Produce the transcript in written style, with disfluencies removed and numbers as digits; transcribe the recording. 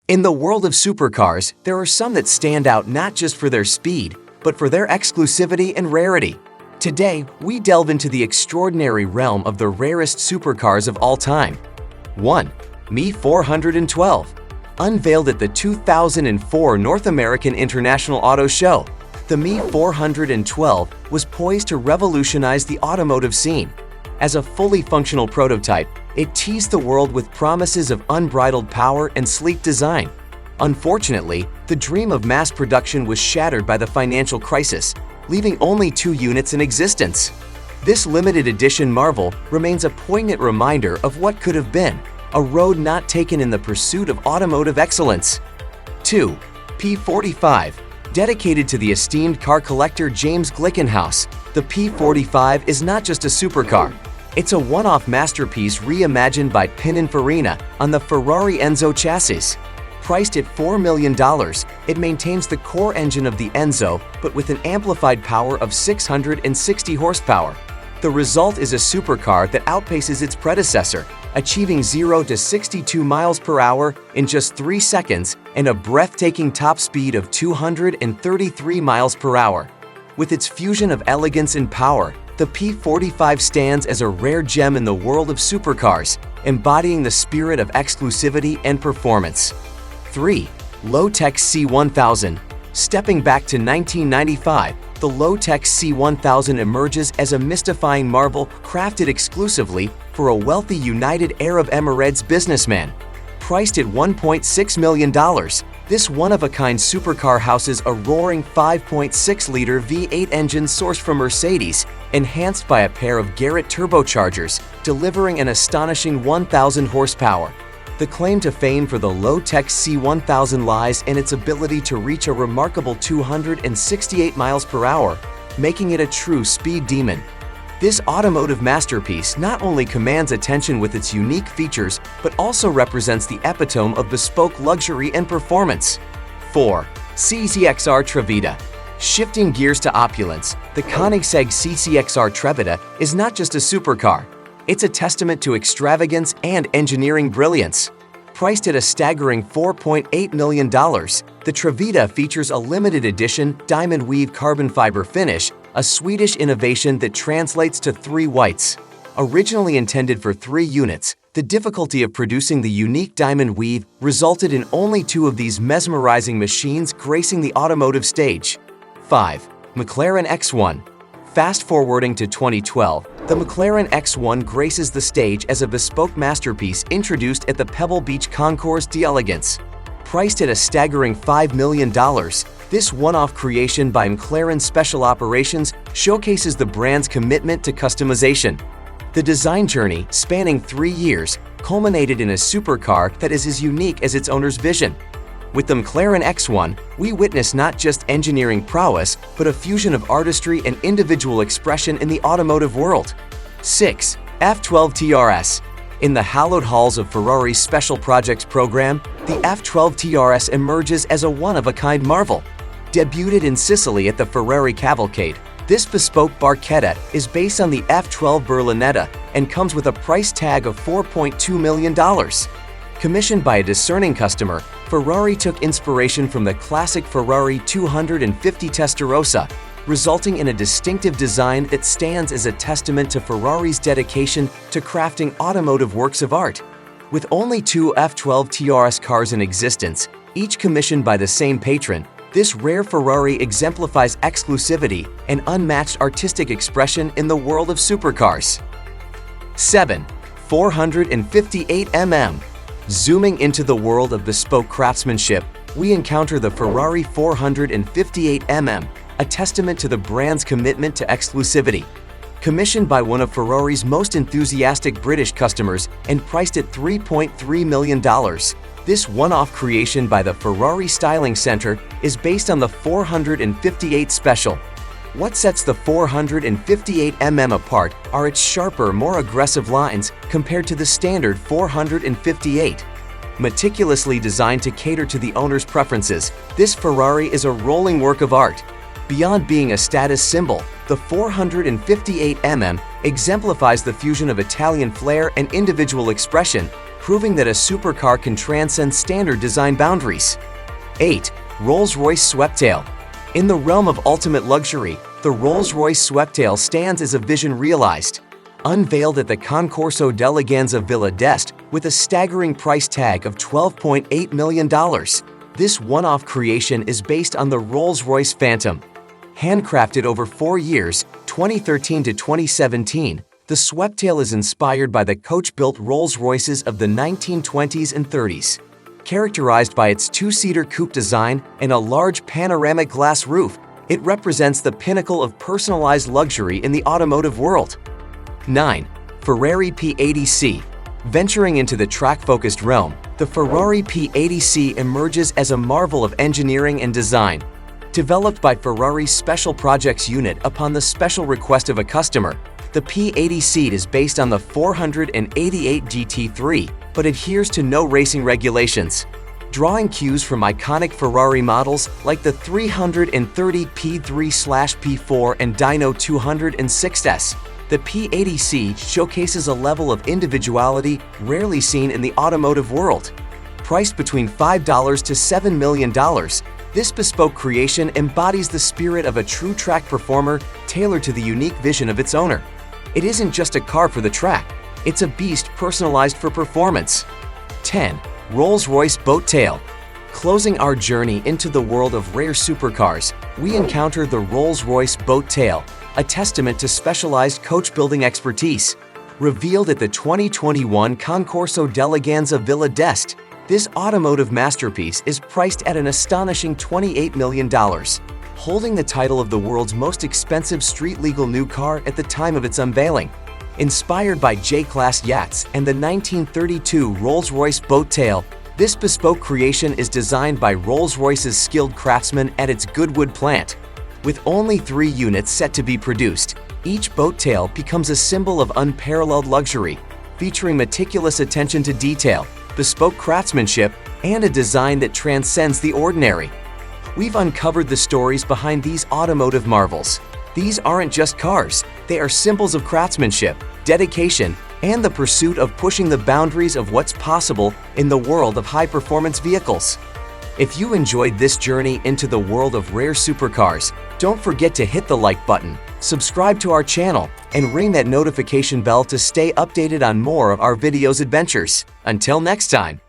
In the world of supercars, there are some that stand out not just for their speed, but for their exclusivity and rarity. Today, we delve into the extraordinary realm of the rarest supercars of all time. 1. Me 412. Unveiled at the 2004 North American International Auto Show, the Me 412 was poised to revolutionize the automotive scene. As a fully functional prototype, it teased the world with promises of unbridled power and sleek design. Unfortunately, the dream of mass production was shattered by the financial crisis, leaving only 2 units in existence. This limited edition marvel remains a poignant reminder of what could have been, a road not taken in the pursuit of automotive excellence. 2. P45. Dedicated to the esteemed car collector James Glickenhaus, the P45 is not just a supercar. It's a one-off masterpiece reimagined by Pininfarina on the Ferrari Enzo chassis. Priced at $4 million, it maintains the core engine of the Enzo, but with an amplified power of 660 horsepower. The result is a supercar that outpaces its predecessor, achieving 0 to 62 miles per hour in just 3 seconds and a breathtaking top speed of 233 miles per hour. With its fusion of elegance and power, the P45 stands as a rare gem in the world of supercars, embodying the spirit of exclusivity and performance. 3. Low-Tech C1000. Stepping back to 1995, the Low-Tech C1000 emerges as a mystifying marvel crafted exclusively for a wealthy United Arab Emirates businessman. Priced at $1.6 million, this one-of-a-kind supercar houses a roaring 5.6-liter V8 engine sourced from Mercedes, enhanced by a pair of Garrett turbochargers, delivering an astonishing 1,000 horsepower. The claim to fame for the Low-Tech C1000 lies in its ability to reach a remarkable 268 miles per hour, making it a true speed demon. This automotive masterpiece not only commands attention with its unique features, but also represents the epitome of bespoke luxury and performance. 4. CCXR Trevita. Shifting gears to opulence, the Koenigsegg CCXR Trevita is not just a supercar. It's a testament to extravagance and engineering brilliance. Priced at a staggering $4.8 million, the Trevita features a limited edition diamond weave carbon fiber finish, a Swedish innovation that translates to 3 whites. Originally intended for 3 units, the difficulty of producing the unique diamond weave resulted in only 2 of these mesmerizing machines gracing the automotive stage. 5. McLaren X1. Fast-forwarding to 2012, the McLaren X1 graces the stage as a bespoke masterpiece introduced at the Pebble Beach Concours d'Elegance. Priced at a staggering $5 million, this one-off creation by McLaren Special Operations showcases the brand's commitment to customization. The design journey, spanning 3 years, culminated in a supercar that is as unique as its owner's vision. With the McLaren X1, we witness not just engineering prowess, but a fusion of artistry and individual expression in the automotive world. 6. F12 TRS. In the hallowed halls of Ferrari's Special Projects program, the F12 TRS emerges as a one-of-a-kind marvel. Debuted in Sicily at the Ferrari Cavalcade, this bespoke barchetta is based on the F12 Berlinetta and comes with a price tag of $4.2 million. Commissioned by a discerning customer, Ferrari took inspiration from the classic Ferrari 250 Testarossa, resulting in a distinctive design that stands as a testament to Ferrari's dedication to crafting automotive works of art. With only 2 F12 TRS cars in existence, each commissioned by the same patron, this rare Ferrari exemplifies exclusivity and unmatched artistic expression in the world of supercars. 7. 458 mm. Zooming into the world of bespoke craftsmanship, we encounter the Ferrari 458 mm, a testament to the brand's commitment to exclusivity. Commissioned by one of Ferrari's most enthusiastic British customers and priced at $3.3 million, this one-off creation by the Ferrari Styling Center is based on the 458 Special. What sets the 458 mm apart are its sharper, more aggressive lines compared to the standard 458. Meticulously designed to cater to the owner's preferences, this Ferrari is a rolling work of art. Beyond being a status symbol, the 458 mm exemplifies the fusion of Italian flair and individual expression, proving that a supercar can transcend standard design boundaries. 8. Rolls-Royce Sweptail. In the realm of ultimate luxury, the Rolls-Royce Sweptail stands as a vision realized. Unveiled at the Concorso d'Eleganza Villa d'Este with a staggering price tag of $12.8 million, this one-off creation is based on the Rolls-Royce Phantom. Handcrafted over 4 years, 2013 to 2017, the Sweptail is inspired by the coach-built Rolls-Royces of the 1920s and 30s. Characterized by its two-seater coupe design and a large panoramic glass roof, it represents the pinnacle of personalized luxury in the automotive world. 9. Ferrari P80C. Venturing into the track-focused realm, the Ferrari P80C emerges as a marvel of engineering and design. Developed by Ferrari's Special Projects Unit upon the special request of a customer, the P80C is based on the 488 GT3, but adheres to no racing regulations. Drawing cues from iconic Ferrari models like the 330 P3/P4 and Dyno 206S, the P80C showcases a level of individuality rarely seen in the automotive world. Priced between $5 to $7 million, this bespoke creation embodies the spirit of a true track performer tailored to the unique vision of its owner. It isn't just a car for the track, it's a beast personalized for performance. 10. Rolls-Royce Boat Tail. Closing our journey into the world of rare supercars, we encounter the Rolls-Royce Boat Tail, a testament to specialized coach-building expertise. Revealed at the 2021 Concorso d'Eleganza Villa d'Este, this automotive masterpiece is priced at an astonishing $28 million, holding the title of the world's most expensive street-legal new car at the time of its unveiling. Inspired by J-Class yachts and the 1932 Rolls-Royce Boat Tail, this bespoke creation is designed by Rolls-Royce's skilled craftsmen at its Goodwood plant. With only 3 units set to be produced, each boat tail becomes a symbol of unparalleled luxury, featuring meticulous attention to detail, bespoke craftsmanship, and a design that transcends the ordinary. We've uncovered the stories behind these automotive marvels. These aren't just cars, they are symbols of craftsmanship, dedication, and the pursuit of pushing the boundaries of what's possible in the world of high-performance vehicles. If you enjoyed this journey into the world of rare supercars, don't forget to hit the like button, subscribe to our channel, and ring that notification bell to stay updated on more of our videos' adventures. Until next time.